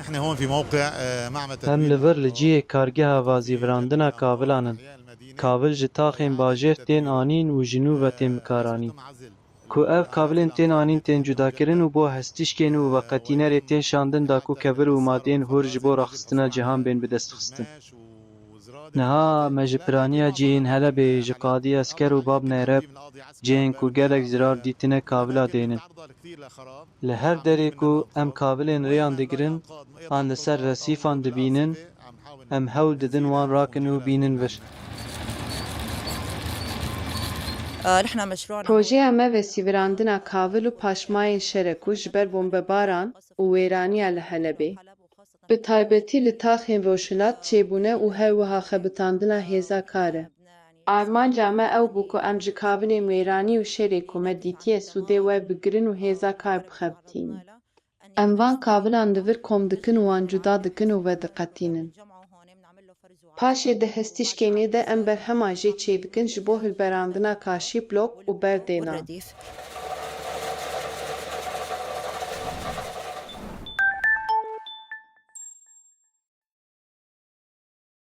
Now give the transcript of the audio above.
نحن هون في موقع معمل هم تدوير لبر الأمطار لجیه کارگه وازیڤراندنا کاڤلانن. کاڤل ji taxên bajêr tên anîn û ji nû ve tên bikaranîn. Ku ev kavilên tên anîn tên cudakirin û bo hestîşkên û veqetînerê tên şandin da ku kevir û madeyên hûr ji bo raxistina cihan bên bi dest xistin. Niha me ji piraniya cihên Helebê ji qadî esker û bab Nereb cihên ku gelek zirar dîtine kavila dênin. Li her derê ku em kavilên rêyan digirin an li ser resîfan dibînin, em hewl didin wan rakin û bînin vir. Projeya me vesîvirandina kavil û paşmayên şerek û ji ber bombebaran û wêraniya li Helebê, bi taybetî li taxên Rojhilat çêbûne û her wiha xebitandina hêza kar e. Armanca me ew bû ku em ji kavilên wêranî û şerê ku me dîtiye Sûdê we bigirin û hêza kar bixebitînin. Em van kavilan li vir kom dikin û wan cuda dikin û vediqetînin. Paşê di hestîşkênê de em berhema jê çêdikin ji bo hilberandina kaşî, blok û berdênan.